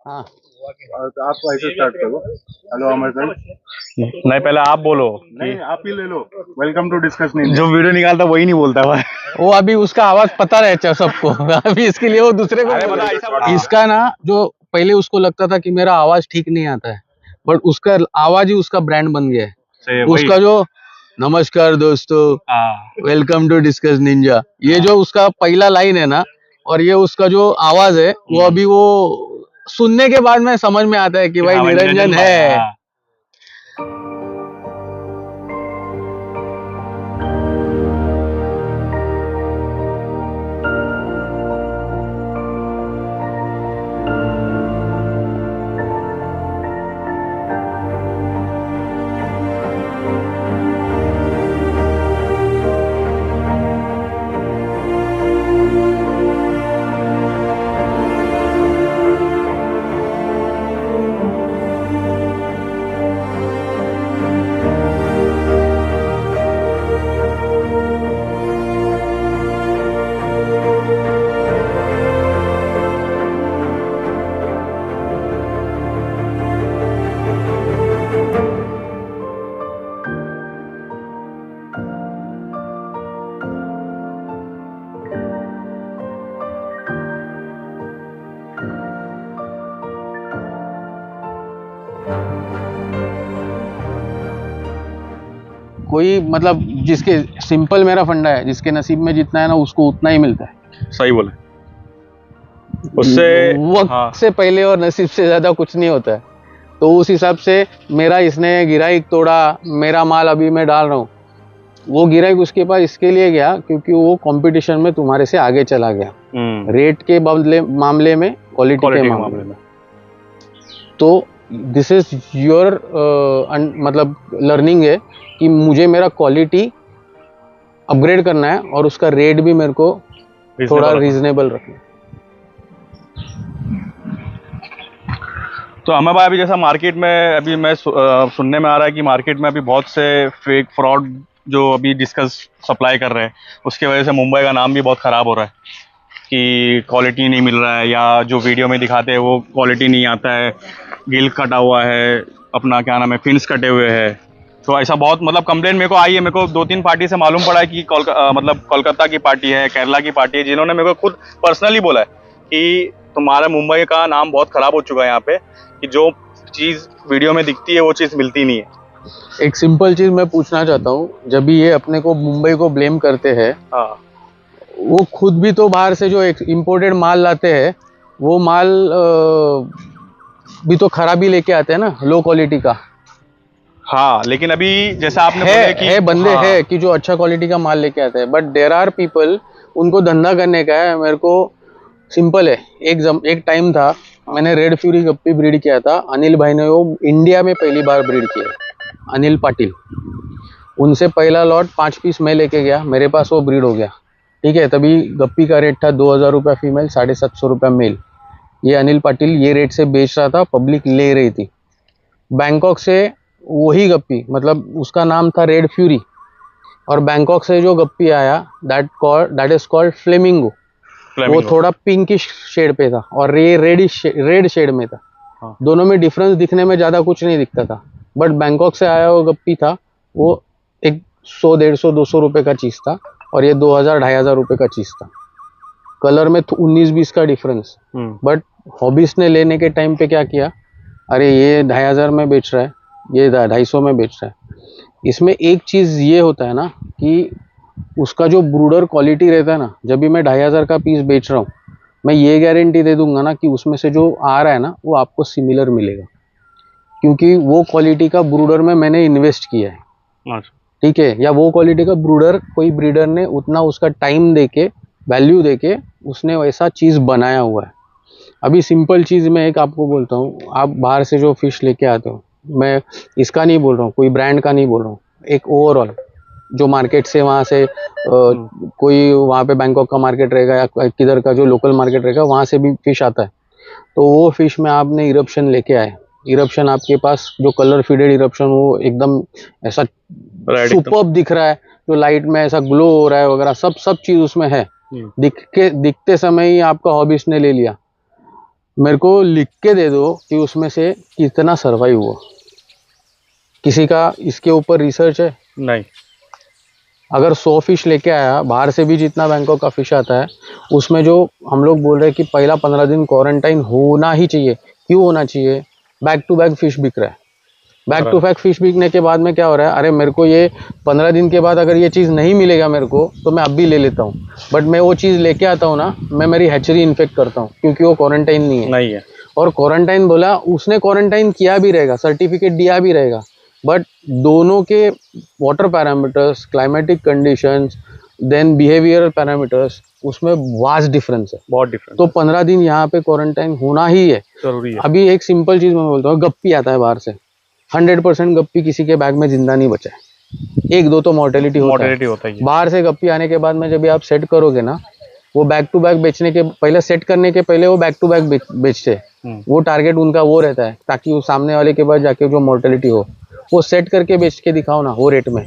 हाँ तो आप ऐसे स्टार्ट करो। हेलो अमर सर। नहीं, पहले आप बोलो। नहीं, आप ही ले लो। वेलकम टू डिस्कस नहीं। जो वीडियो निकालता वही नहीं बोलता भाई। वो अभी उसका आवाज पता रहता है सबको। अभी इसके लिए वो दूसरे को बोला। इसका ना जो पहले उसको लगता था कि मेरा आवाज ठीक नहीं आता है, बट उसका आवाज ही उसका ब्रांड बन गया है। उसका जो नमस्कार दोस्तों, वेलकम टू डिस्कस निंजा, ये जो उसका पहला लाइन है ना, और ये उसका जो आवाज है, वो अभी वो सुनने के बाद में समझ में आता है कि भाई निरंजन है। कोई मतलब जिसके सिंपल मेरा फंडा है, जिसके नसीब में जितना है ना उसको उतना ही मिलता है। सही बोले। उससे वक्त से पहले और नसीब से ज्यादा कुछ नहीं होता है। तो उस हिसाब से मेरा इसने गिराई तोड़ा, मेरा माल अभी मैं डाल रहा हूँ। वो गिराई उसके पास इसके लिए गया क्योंकि वो कंपटीशन में तुम्हारे से आगे चला गया, रेट के मामले में, क्वालिटी के मामले में। तो दिस इज योर मतलब लर्निंग है कि मुझे मेरा क्वालिटी अपग्रेड करना है और उसका रेट भी मेरे को थोड़ा रीजनेबल रखना है। तो अमर भाई, अभी जैसा मार्केट में अभी मैं सुनने में आ रहा है कि मार्केट में अभी बहुत से फेक फ्रॉड जो अभी डिस्कस सप्लाई कर रहे हैं, उसकी वजह से मुंबई का नाम भी बहुत ख़राब हो रहा है कि क्वालिटी नहीं मिल रहा है, या जो वीडियो में दिखाते हैं वो क्वालिटी नहीं आता है, गिल कटा हुआ है, अपना क्या नाम है, फिन्स कटे हुए हैं। तो ऐसा बहुत मतलब कंप्लेंट मेरे को आई है। मेरे को 2-3 पार्टी से मालूम पड़ा है कि मतलब कोलकाता की पार्टी है, केरला की पार्टी है, जिन्होंने मेरे को खुद पर्सनली बोला है कि तुम्हारा मुंबई का नाम बहुत ख़राब हो चुका है यहाँ पे, कि जो चीज़ वीडियो में दिखती है वो चीज़ मिलती नहीं है। एक सिंपल चीज़ मैं पूछना चाहता हूँ, जब भी ये अपने को मुंबई को ब्लेम करते हैं, वो खुद भी तो बाहर से जो इम्पोर्टेड माल लाते हैं, वो माल भी तो खराबी लेके आते हैं ना, लो क्वालिटी का। हाँ, लेकिन अभी जैसा आपने बोला कि है बंदे हैं कि जो अच्छा क्वालिटी का माल लेके आते हैं, बट देयर आर पीपल, उनको धंधा करने का है। मेरे को सिंपल है, एक टाइम था, मैंने रेड फ्यूरी गप्पी ब्रीड किया था। अनिल भाई ने वो इंडिया में पहली बार ब्रीड किया, अनिल पाटिल। उनसे पहला लॉट 5 पीस मैं लेके गया, मेरे पास वो ब्रीड हो गया, ठीक है। तभी गप्पी का रेट था 2000 रुपया फीमेल, 750 रुपया मेल। ये अनिल पाटिल ये रेट से बेच रहा था, पब्लिक ले रही थी। बैंकॉक से वही गप्पी, मतलब उसका नाम था रेड फ्यूरी, और बैंकॉक से जो गप्पी आया दैट इज कॉल्ड फ्लेमिंगो। वो थोड़ा पिंकिश शेड पे था और ये रेड शेड में था। दोनों में डिफरेंस दिखने में ज़्यादा कुछ नहीं दिखता था, बट बैंकॉक से आया वो गप्पी था, वो एक 100, 150, 200 रुपये का चीज़ था, और ये 2000, 2500 रुपये का चीज़ था। कलर में 19-20 का डिफरेंस। बट हॉबीज ने लेने के टाइम पे क्या किया, अरे ये 2500 में बेच रहा है, ये 250 में बेच रहा है। इसमें एक चीज़ ये होता है ना कि उसका जो ब्रूडर क्वालिटी रहता है ना, जब भी मैं 2500 का पीस बेच रहा हूँ, मैं ये गारंटी दे दूंगा ना कि उसमें से जो आ रहा है ना वो आपको सिमिलर मिलेगा, क्योंकि वो क्वालिटी का ब्रूडर में मैंने इन्वेस्ट किया है, ठीक है। या वो क्वालिटी का ब्रूडर कोई ब्रीडर ने उतना उसका टाइम देके, वैल्यू देके उसने वैसा चीज़ बनाया हुआ है। अभी सिंपल चीज़ मैं एक आपको बोलता हूँ, आप बाहर से जो फिश लेके आते हो, मैं इसका नहीं बोल रहा हूँ, कोई ब्रांड का नहीं बोल रहा हूँ, एक ओवरऑल जो मार्केट से वहाँ से कोई वहाँ पे बैंकॉक का मार्केट रहेगा या किधर का जो लोकल मार्केट रहेगा, वहाँ से भी फिश आता है। तो वो फिश में आपने इरप्शन लेके आए, इरप्शन आपके पास जो कलर फीडेड इरप्शन, वो एकदम ऐसा सुपर्ब दिख रहा है, जो लाइट में ऐसा ग्लो हो रहा है वगैरह, सब चीज़ उसमें है। दिखते समय ही आपका हॉबीज ने ले लिया। मेरे को लिख के दे दो कि उसमें से कितना सर्वाइव हुआ। किसी का इसके ऊपर रिसर्च है? नहीं। अगर 100 फिश लेके आया, बाहर से भी जितना बैंकॉक का फिश आता है, उसमें जो हम लोग बोल रहे हैं कि पहला 15 दिन क्वारंटाइन होना ही चाहिए। क्यों होना चाहिए? बैक टू बैक फिश बिक रहा है। बैक टू बैक फिश बिकने के बाद में क्या हो रहा है, अरे मेरे को ये 15 दिन के बाद अगर ये चीज़ नहीं मिलेगा मेरे को, तो मैं अब भी ले लेता हूँ। बट मैं वो चीज़ लेके आता हूँ ना, मैं मेरी हैचरी इन्फेक्ट करता हूँ, क्योंकि वो क्वारंटाइन नहीं है। और क्वारंटाइन बोला, उसने क्वारंटाइन किया भी रहेगा, सर्टिफिकेट दिया भी रहेगा, बट दोनों के water parameters, climatic conditions, then behavioural parameters, उसमें वास्ट डिफरेंस है, बहुत डिफरेंस। तो 15 दिन यहाँ पे क्वारंटाइन होना ही है, जरूरी है। अभी एक सिंपल चीज़ मैं बोलता हूँ, गप्पी आता है बाहर से, 100% गप्पी किसी के बैग में जिंदा नहीं बचा है, 1-2 तो मॉर्टेलिटी होता है। बाहर से गप्पी आने के बाद में जब आप सेट करोगे ना, वो बैक टू बैक बेचने के पहले, सेट करने के पहले वो बैक टू बैक बेचते हैं। वो टारगेट उनका वो रहता है, ताकि वो सामने वाले के पास जाके जो मॉर्टेलिटी हो, वो सेट करके बेच के दिखाओ ना, वो रेट में।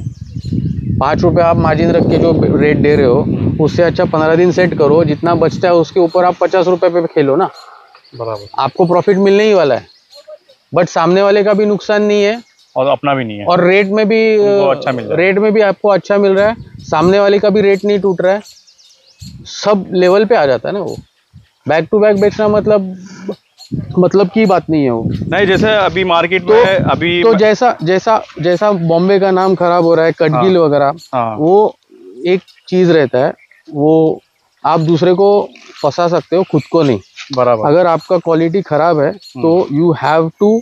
5 रुपये आप मार्जिन रख के जो रेट दे रहे हो, उससे अच्छा 15 दिन सेट करो, जितना बचता है उसके ऊपर आप 50 रुपये पे खेलो ना, बराबर। आपको प्रॉफिट मिलने ही वाला है, बट सामने वाले का भी नुकसान नहीं है और अपना भी नहीं है, और रेट में भी अच्छा मिल रहा है। रेट में भी आपको अच्छा मिल रहा है, सामने वाले का भी रेट नहीं टूट रहा है, सब लेवल पे आ जाता है ना। वो बैक टू बैक बेचना मतलब की बात नहीं है वो। नहीं, जैसे अभी मार्केट में अभी तो जैसा बॉम्बे का नाम खराब हो रहा है, कटगिल वगैरह, वो एक चीज रहता है, वो आप दूसरे को फंसा सकते हो, खुद को नहीं। बराबर। अगर आपका क्वालिटी खराब है तो यू हैव टू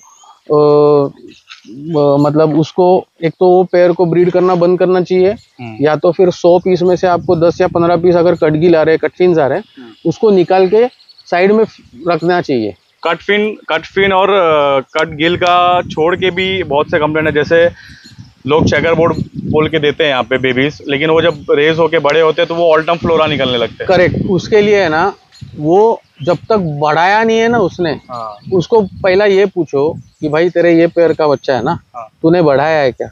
मतलब उसको, एक तो वो पेयर को ब्रीड करना बंद करना चाहिए, या तो फिर 100 पीस में से आपको 10 या 15 पीस अगर कटगिल आ रहे हैं, कटफिन्स आ रहे हैं, उसको निकाल के साइड में रखना चाहिए। कटफिन और कटगिल का छोड़ के भी बहुत से कंप्लेंट है, जैसे लोग चेकर बोर्ड बोल के देते हैं यहाँ पे बेबीज, लेकिन वो जब रेज होके बड़े होते हैं तो वो ऑल्टम फ्लोरा निकलने लगते हैं। करेक्ट, उसके लिए है ना, वो जब तक बढ़ाया नहीं है ना उसने, उसको पहला ये पूछो कि भाई तेरे ये पेयर का बच्चा है ना, तूने बढ़ाया है क्या?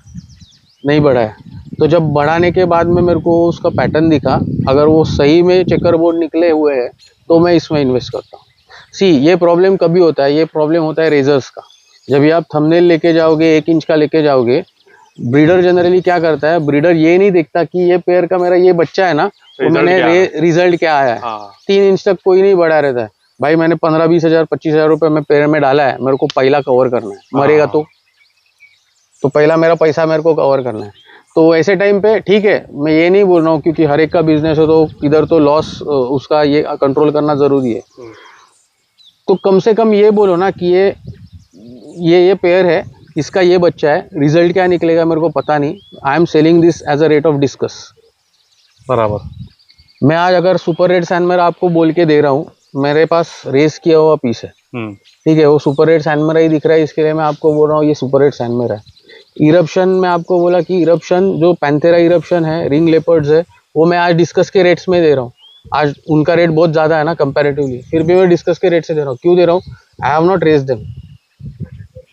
नहीं बढ़ाया। तो जब बढ़ाने के बाद में मेरे को उसका पैटर्न दिखा, अगर वो सही में चेकर बोर्ड निकले हुए हैं, तो मैं इसमें इन्वेस्ट करता हूँ। ये प्रॉब्लम कभी होता है, ये प्रॉब्लम होता है रेजर्स का। जब भी आप थंबनेल लेके जाओगे, 1 इंच का लेके जाओगे, ब्रीडर जनरली क्या करता है, ब्रीडर ये नहीं देखता कि ये पेयर का मेरा ये बच्चा है ना, तो मैंने रिजल्ट क्या आया है। 3 इंच तक कोई नहीं बढ़ा रहता है, भाई मैंने 15-20 हज़ार 25 हज़ार रुपये में पेयर में डाला है, मेरे को पहला कवर करना है, मरेगा तो पहला मेरा पैसा मेरे को कवर करना है। तो ऐसे टाइम पे ठीक है, मैं ये नहीं बोल रहा हूँ, क्योंकि हर एक का बिजनेस है, तो इधर तो लॉस उसका ये कंट्रोल करना जरूरी है। तो कम से कम ये बोलो ना कि ये पेयर है, इसका ये बच्चा है, रिजल्ट क्या निकलेगा मेरे को पता नहीं, I am selling this as a rate of discus. बराबर। मैं आज अगर सुपर रेड सैनमेरा आपको बोल के दे रहा हूँ, मेरे पास रेस किया हुआ पीस है, ठीक है, वो सुपर रेड सैनमेरा ही दिख रहा है, इसके लिए मैं आपको बोल रहा हूँ ये सुपर रेड सैनमेरा है। इरप्शन में आपको बोला कि इरप्शन जो पैंथेरा इरप्शन है, रिंग लेपर्ड्स है, वो मैं आज डिस्कस के रेट्स में दे रहा हूँ। आज उनका रेट बहुत ज़्यादा है ना कंपैरेटिवली, फिर भी मैं डिस्कस के रेट से दे रहा हूँ। क्यों दे रहा हूँ? I have not raise them.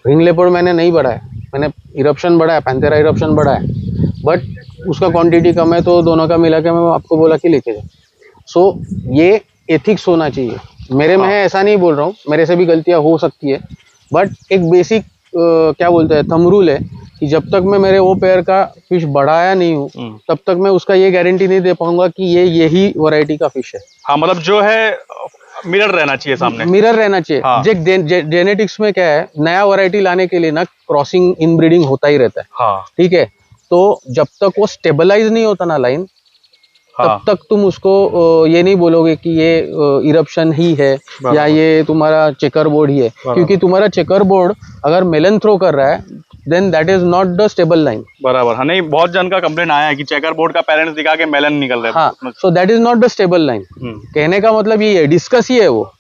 Ring leopard मैंने नहीं बढ़ाया, मैंने इरप्शन बढ़ाया, पैंथेरा इरप्शन बढ़ाया, बट उसका क्वांटिटी कम है, तो दोनों का मिला के मैं आपको बोला कि लेके जाओ। ये एथिक्स होना चाहिए मेरे में है, ऐसा नहीं बोल रहा हूँ, मेरे से भी गलतियाँ हो सकती है, बट एक बेसिक क्या बोलते हैं थंब रूल है कि जब तक मैं मेरे वो पेयर का फिश बढ़ाया नहीं हूँ, तब तक मैं उसका ये गारंटी नहीं दे पाऊंगा कि ये यही वैरायटी का फिश है। हाँ, मतलब जो है मिरर रहना चाहिए सामने, मिरर रहना चाहिए। जेनेटिक्स में क्या है, नया वैरायटी लाने के लिए ना क्रॉसिंग इनब्रीडिंग होता ही रहता है, ठीक है। तो जब तक वो स्टेबलाइज नहीं होता ना लाइन, तब तक तुम उसको ये नहीं बोलोगे कि ये इरप्शन ही है या ये तुम्हारा चेकर बोर्ड ही है, क्योंकि तुम्हारा चेकर बोर्ड अगर मेलन थ्रो कर रहा है, then that is not the stable line. बराबर। हाँ, नहीं, बहुत जन का कंप्लेंट आया है कि चेकर बोर्ड का पेरेंट्स दिखा के मेलन निकल रहे हैं। हाँ, so that is not the stable line. कहने का मतलब ये है, डिस्कस ही है, वो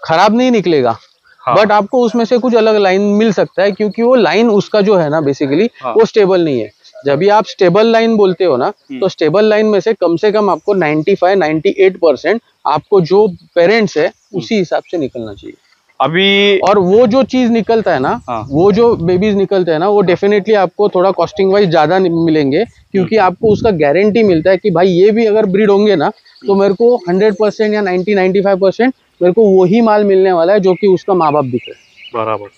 खराब नहीं निकलेगा, बट आपको उसमें से कुछ अलग लाइन मिल सकता है, क्योंकि वो लाइन उसका जो है ना बेसिकली वो स्टेबल नहीं है। जब भी आप स्टेबल लाइन बोलते हो ना, तो स्टेबल लाइन में से कम आपको 95-98% आपको जो पेरेंट्स है उसी हिसाब से निकलना चाहिए अभी। और वो जो चीज निकलता है ना, वो जो बेबीज निकलते हैं ना, वो डेफिनेटली आपको थोड़ा कॉस्टिंग वाइज ज्यादा मिलेंगे, क्योंकि आपको उसका गारंटी मिलता है कि भाई ये भी अगर ब्रीड होंगे ना, तो मेरे को 100% या 90-95% मेरे को वही माल मिलने वाला है जो कि उसका माँ बाप दिख रहा है। बराबर।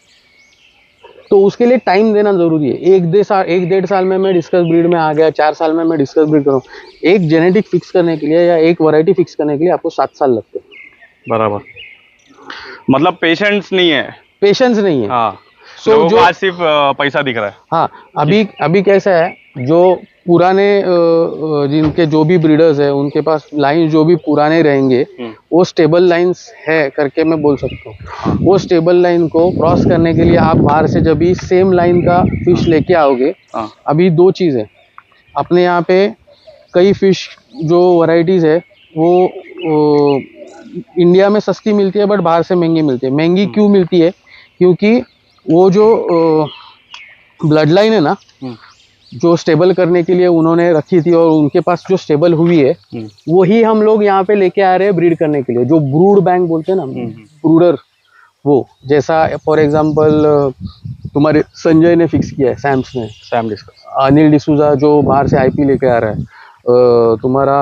तो उसके लिए टाइम देना जरूरी है। एक डेढ़ साल में मैं डिस्कस ब्रीड में आ गया, 4 साल में मैं डिस्कस ब्रीड करूँ। एक जेनेटिक फिक्स करने के लिए या एक वैरायटी फिक्स करने के लिए आपको 7 साल लगते हैं। बराबर, मतलब पेशेंस नहीं है। पेशेंस नहीं है। हाँ, So, लोगों को जो आज सिर्फ पैसा दिख रहा है। हाँ, अभी कैसा है, जो पुराने जिनके जो भी ब्रीडर्स है उनके पास लाइन जो भी पुराने रहेंगे वो स्टेबल लाइंस है करके मैं बोल सकता हूँ। वो स्टेबल लाइन को क्रॉस करने के लिए आप बाहर से जब भी सेम लाइन का फिश लेके आओगे, हाँ। अभी 2 चीज़ है अपने यहाँ पे। कई फिश जो वैरायटीज है वो इंडिया में सस्ती मिलती है बट बाहर से महंगी मिलती है। महंगी क्यों मिलती है? क्योंकि वो जो ब्लड लाइन है ना, जो स्टेबल करने के लिए उन्होंने रखी थी और उनके पास जो स्टेबल हुई है वही हम लोग यहाँ पे लेके आ रहे हैं ब्रीड करने के लिए। जो ब्रूड बैंक बोलते हैं ना, ब्रूडर, वो जैसा फॉर एग्जांपल तुम्हारे संजय ने फिक्स किया है, सैम डिस्कस, अनिल डिसूजा जो बाहर से आईपी लेके आ रहा है, तुम्हारा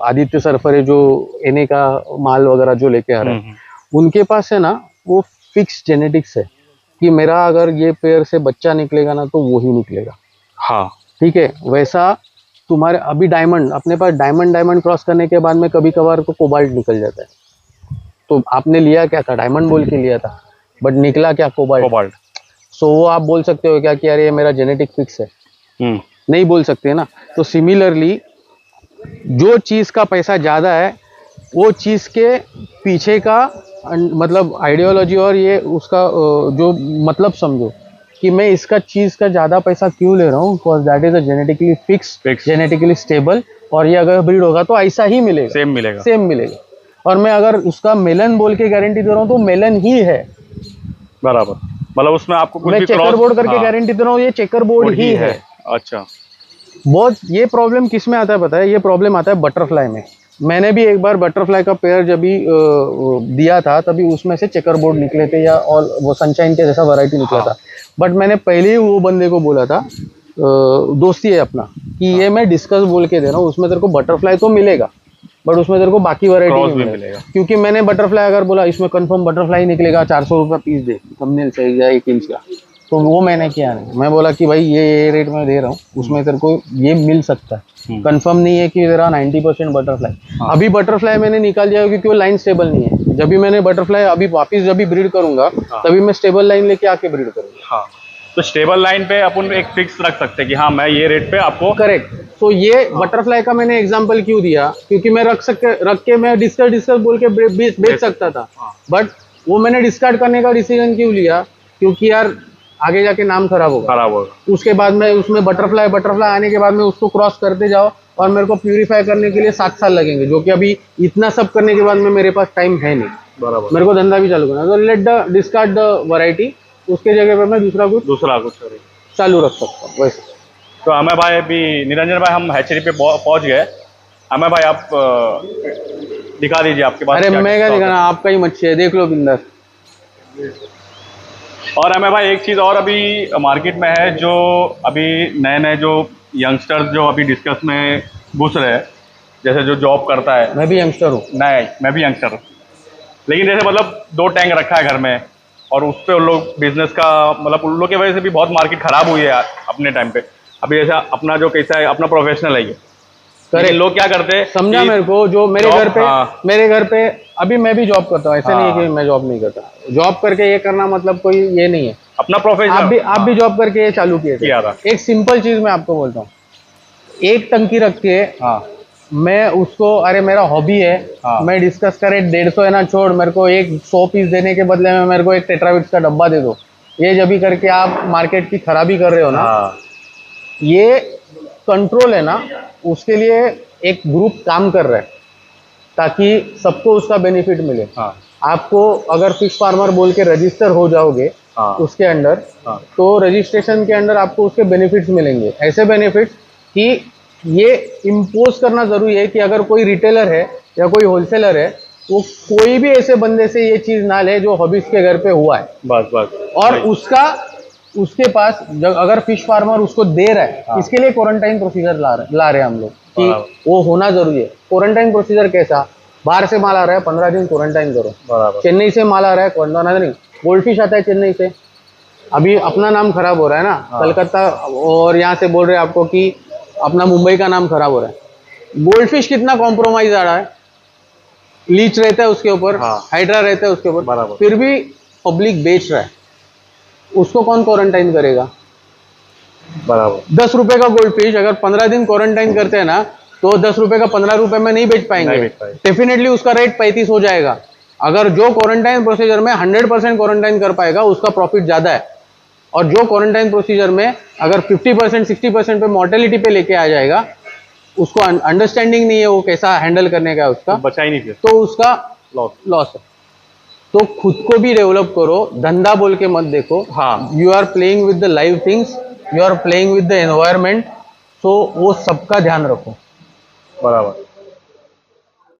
आदित्य सरफरे जो एने का माल वगैरह जो लेके आ रहा है, उनके पास है ना वो फिक्स जेनेटिक्स है कि मेरा अगर ये पेयर से बच्चा निकलेगा ना तो वो ही निकलेगा। हाँ, ठीक है। वैसा तुम्हारे अभी डायमंड, अपने पास डायमंड क्रॉस करने के बाद में कभी कभार तो कोबाल्ट निकल जाता है। तो आपने लिया क्या था? डायमंड बोल के लिया था बट निकला क्या? कोबाल्ट। सो वो आप बोल सकते हो क्या कि यार ये मेरा जेनेटिक फिक्स है? नहीं बोल सकते ना। तो सिमिलरली जो चीज़ का पैसा ज़्यादा है वो चीज़ के पीछे का मतलब आइडियोलॉजी और ये उसका जो मतलब समझो कि मैं इसका चीज़ का ज़्यादा पैसा क्यों ले रहा हूँ, because that is a genetically fix, genetically stable, और ये अगर ब्रीड होगा तो ऐसा ही मिलेगा, सेम मिलेगा। और मैं अगर उसका मेलन बोल के गारंटी दे रहा हूँ तो मेलन ही है। बराबर, मतलब उसमें आपको कुछ मैं चेकर बोर्ड करके गारंटी दे रहा हूँ, ये चेकर बोर्ड ही है। अच्छा, बहुत ये प्रॉब्लम किस में आता है पता है? ये प्रॉब्लम आता है बटरफ्लाई में। मैंने भी एक बार बटरफ्लाई का पेयर जब भी दिया था तभी उसमें से चेकर बोर्ड निकले थे या और वो सनशाइन के जैसा वैरायटी निकला था। बट मैंने पहले ही वो बंदे को बोला था, दोस्ती है अपना, कि ये मैं डिस्कस बोल के दे रहा हूँ, उसमें तेरे को बटरफ्लाई तो मिलेगा बट उसमें तेरे को बाकी वैरायटी नहीं मिलेगा। क्योंकि मैंने बटरफ्लाई अगर बोला इसमें कंफर्म बटरफ्लाई निकलेगा, 400 रुपये पीस दे, थंबनेल साइज या 1 इंच का, तो वो मैंने किया नहीं। मैं बोला कि भाई ये रेट में दे रहा हूँ, उसमें तेरे को ये मिल सकता है, कंफर्म नहीं है कि तेरा 90% बटरफ्लाई। अभी बटरफ्लाई मैंने निकाल दिया क्योंकि वो लाइन स्टेबल नहीं है। जब भी मैंने बटरफ्लाई अभी वापिस जब भी ब्रीड करूंगा तभी मैं स्टेबल लाइन लेके आके ब्रीड करूंगा। हाँ, तो स्टेबल लाइन पे अपन एक फिक्स रख सकते हैं कि हाँ मैं ये रेट पे आपको। करेक्ट। तो ये बटरफ्लाई का मैंने एग्जांपल क्यों दिया? क्योंकि मैं रख के मैं डिस्कस बोल के बेच सकता था, बट वो मैंने डिस्कार्ड करने का डिसीजन क्यों लिया? क्योंकि यार आगे जाके नाम खराब होगा। उसके बाद में उसमें बटरफ्लाई आने के बाद में उसको क्रॉस करते जाओ और मेरे को प्यूरिफाई करने के लिए 7 साल लगेंगे, जो कि अभी इतना सब करने के बाद में मेरे पास टाइम है नहीं। बराबर, मेरे को धंधा भी चालू करना, तो let the discard the variety, उसके जगह पर मैं दूसरा कुछ चालू रख सकता हूँ वैसे। तो हमें भाई अभी निरंजन भाई हम हैचरी पे पहुंच गए। हमें भाई आप दिखा दीजिए आपके पास। अरे मैं क्या दिखाना, आपका ही मच्छी है, देख लो बिंदास। और हमें भाई एक चीज़ और अभी मार्केट में है, जो अभी नए जो यंगस्टर्स जो अभी डिस्कस में घुस रहे हैं, जैसे जो जॉब करता है। मैं भी यंगस्टर हूँ। नहीं, मैं भी यंगस्टर हूँ, लेकिन जैसे मतलब 2 टैंक रखा है घर में और उस पर उन लोग बिजनेस का मतलब उन लोग की वजह से भी बहुत मार्केट खराब हुई है अपने टाइम पे। अभी जैसा अपना जो कैसा है, अपना प्रोफेशनल है ये, लेकिन लोग क्या करते हैं, समझा मेरे को, जो मेरे घर पे अभी मैं भी जॉब करता हूँ, ऐसा नहीं है कि मैं जॉब नहीं करता। जॉब करके ये करना मतलब कोई ये नहीं है, अपना प्रोफेशनल। आप भी जॉब करके ये चालू किए थे। एक सिंपल चीज मैं आपको बोलता हूँ, एक टंकी रख के मैं उसको, अरे मेरा हॉबी है, मैं डिस्कस करे 150 है ना, छोड़, मेरे को एक 100 पीस देने के बदले में मेरे को एक टेट्राविट्स का डब्बा दे दो, ये जब भी करके आप मार्केट की खराबी कर रहे हो ना, ये कंट्रोल है ना, उसके लिए एक ग्रुप काम कर रहा है ताकि सबको उसका बेनिफिट मिले। आपको अगर फिश फार्मर बोल के रजिस्टर हो जाओगे उसके अंडर, तो रजिस्ट्रेशन के अंडर आपको उसके बेनिफिट्स मिलेंगे। ऐसे बेनिफिट्स कि ये इम्पोज करना जरूरी है कि अगर कोई रिटेलर है या कोई होलसेलर है, वो कोई भी ऐसे बंदे से ये चीज ना ले जो हॉबीज के घर पे हुआ है। बस और उसके पास अगर फिश फार्मर उसको दे रहा है, इसके लिए क्वारंटाइन प्रोसीजर ला रहे हैं हम लोग कि वो होना जरूरी है। क्वारंटाइन प्रोसीजर कैसा बाहर से माल आ रहा है 15 दिन क्वारंटाइन करो। बराबर चेन्नई से माल आ रहा है क्वारंटाइन नहीं, गोल्ड फिश आता है चेन्नई से, अभी अपना नाम खराब हो रहा है ना। कलकत्ता और यहाँ से बोल रहे हैं आपको कि अपना मुंबई का नाम खराब हो रहा है। गोल्ड फिश कितना कॉम्प्रोमाइज आ रहा है, लीच रहता है उसके ऊपर, हाँ। हाइड्रा रहता है उसके ऊपर, बराबर। फिर भी पब्लिक बेच रहा है, उसको कौन क्वारंटाइन करेगा? बराबर 10 रुपए का गोल्ड फिश अगर 15 दिन क्वारंटाइन करते हैं ना, तो 10 रुपए का 15 रुपए में नहीं बेच नहीं पाएंगे, बेच पाएंगे। डेफिनेटली उसका रेट 35 हो जाएगा। अगर जो क्वारंटाइन प्रोसीजर में 100% क्वारंटाइन कर पाएगा उसका प्रॉफिट ज्यादा है, और जो क्वारंटाइन प्रोसीजर में अगर 50% 60% पे मॉर्टेलिटी पे लेके आ जाएगा, उसको अंडरस्टैंडिंग नहीं है वो कैसा हैंडल करने का है उसका, बचा ही नहीं फिर, तो उसका लॉस। लॉस है। तो खुद को भी डेवलप करो, धंधा बोल के मत देखो। हाँ। You are playing with the live things, you are playing with the environment, so वो सबका ध्यान रखो। बराबर